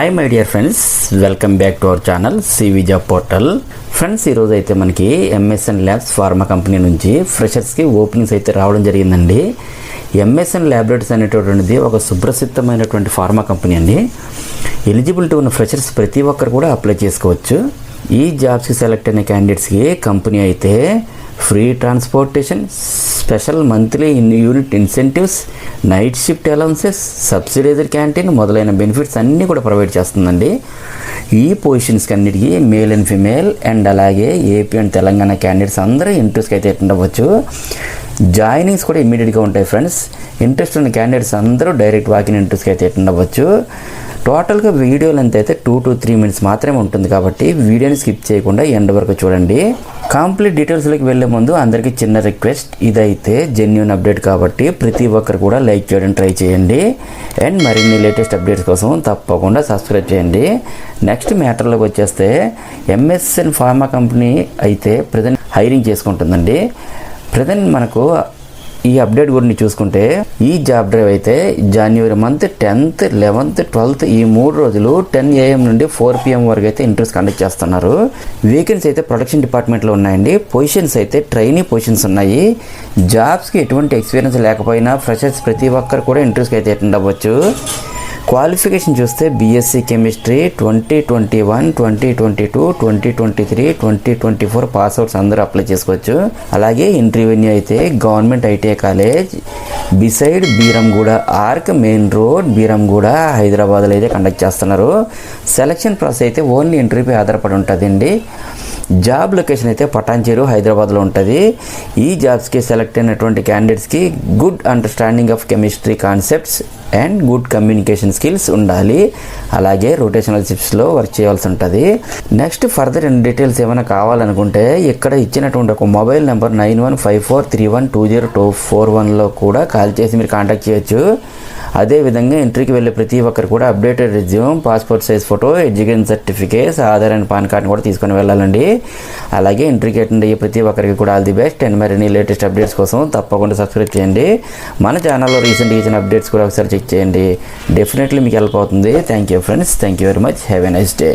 Hi my dear friends, welcome back to our channel CV job portal. Friends, ఈరోజు అయితే మనకి MSN labs pharma company నుంచి ఫ్రెషర్స్కి openings అయితే రావడం జరిగిందండి. ఎంఎస్ఎన్ ల్యాబొరేటరీస్ అనేటటువంటిది ఒక సుప్రసిద్ధమైనటువంటి ఫార్మా కంపెనీ అండి. ఎలిజిబిలిటీ ఉన్న ఫ్రెషర్స్ ప్రతి ఒక్కరు కూడా అప్లై చేసుకోవచ్చు. ఈ జాబ్స్కి సెలెక్ట్ అయిన క్యాండిడేట్స్కి కంపెనీ అయితే free transportation, special monthly unit incentives, night shift allowances, subsidised canteen మొదలైన బెనిఫిట్స్ అన్నీ కూడా ప్రొవైడ్ చేస్తుందండి. ఈ పొజిషన్స్కి అన్నిటికీ మేల్ అండ్ ఫిమేల్ అండ్ అలాగే ఏపీ అండ్ తెలంగాణ క్యాండిడేట్స్ అందరూ ఇంట్రెస్ట్కి అయితే ఉండవచ్చు. జాయినింగ్స్ కూడా ఇమీడియట్గా ఉంటాయి ఫ్రెండ్స్. ఇంట్రెస్ట్ ఉన్న క్యాండిడేట్స్ అందరూ డైరెక్ట్ వాకిన్ ఇంట్రెస్ట్కి అయితే ఉండవచ్చు. టోటల్గా వీడియో లెంత్ అయితే 2 to 3 minutes మాత్రమే ఉంటుంది కాబట్టి వీడియోని స్కిప్ చేయకుండా ఎండ్ వరకు చూడండి. కంప్లీట్ డీటెయిల్స్లోకి వెళ్ళే ముందు అందరికీ చిన్న రిక్వెస్ట్, ఇదైతే జెన్యూన్ అప్డేట్ కాబట్టి ప్రతి ఒక్కరు కూడా లైక్ చేయడం ట్రై చేయండి. అండ్ మరిన్ని లేటెస్ట్ అప్డేట్స్ కోసం తప్పకుండా సబ్స్క్రైబ్ చేయండి. నెక్స్ట్ మ్యాటర్లోకి వచ్చేస్తే ఎంఎస్ఎన్ ఫార్మా కంపెనీ అయితే ప్రజెంట్ హైరింగ్ చేసుకుంటుందండి. ప్రజెంట్ మనకు ఈ అప్డేట్ గురించి చూసుకుంటే ఈ జాబ్ డ్రైవ్ అయితే జనవరి మంత్ 10th, 11th, 12th ఈ 3 రోజులు 10 AM నుండి 4 PM వరకు అయితే ఇంటర్వ్యూస్ కండక్ట్ చేస్తున్నారు. వేకెన్సీ అయితే ప్రొడక్షన్ డిపార్ట్మెంట్లో ఉన్నాయండి. పొజిషన్స్ అయితే ట్రైనీ పొజిషన్స్ ఉన్నాయి. జాబ్స్కి ఎటువంటి ఎక్స్పీరియన్స్ లేకపోయినా ఫ్రెషర్స్ ప్రతి ఒక్కరు కూడా ఇంటర్వ్యూస్కి అయితే అటెండ్ అవ్వచ్చు. క్వాలిఫికేషన్ చూస్తే బీఎస్సీ కెమిస్ట్రీ 2021, 2022, 2023, 2024 పాస్అవుట్స్ అందరూ అప్లై చేసుకోవచ్చు. అలాగే ఇంటర్వ్యూ అయితే government ITI college beside Beeramguda arc main road Beeramguda హైదరాబాద్లో అయితే కండక్ట్ చేస్తున్నారు. సెలక్షన్ ప్రాసెస్ అయితే ఓన్లీ ఇంటర్వ్యూపై ఆధారపడి ఉంటుందండి. జాబ్ లొకేషన్ అయితే పటాన్చెరు హైదరాబాద్లో ఉంటుంది. ఈ జాబ్స్కి సెలెక్ట్ అయినటువంటి క్యాండిడేట్స్కి good understanding of chemistry concepts and good communication skills ఉండాలి. అలాగే రొటేషనల్ షిఫ్ట్స్లో వర్క్ చేయాల్సి ఉంటుంది. నెక్స్ట్ ఫర్దర్ డీటెయిల్స్ ఏమైనా కావాలనుకుంటే ఇక్కడ ఇచ్చినటువంటి ఒక మొబైల్ నెంబర్ 9154312041లో కూడా కాల్ చేసి మీరు కాంటాక్ట్ చేయొచ్చు. అదేవిధంగా ఇంటర్వ్యూకి వెళ్ళే ప్రతి ఒక్కరు కూడా updated resume, passport size photo, education certificates, Aadhaar and pan కార్డ్ని కూడా తీసుకొని వెళ్ళాలండి. అలాగే ఇంటర్వ్యూకి అటెండ్ అయ్యే ప్రతి ఒక్కరికి కూడా ఆల్ ది బెస్ట్. అండ్ మరిన్ని లేటెస్ట్ అప్డేట్స్ కోసం తప్పకుండా సబ్స్క్రైబ్ చేయండి. మన ఛానల్లో రీసెంట్గా ఇచ్చిన అప్డేట్స్ కూడా ఒకసారి చెక్ చేయండి. డెఫినెట్లీ మీకు హెల్ప్ అవుతుంది. Thank you friends, thank you very much. Have a nice day.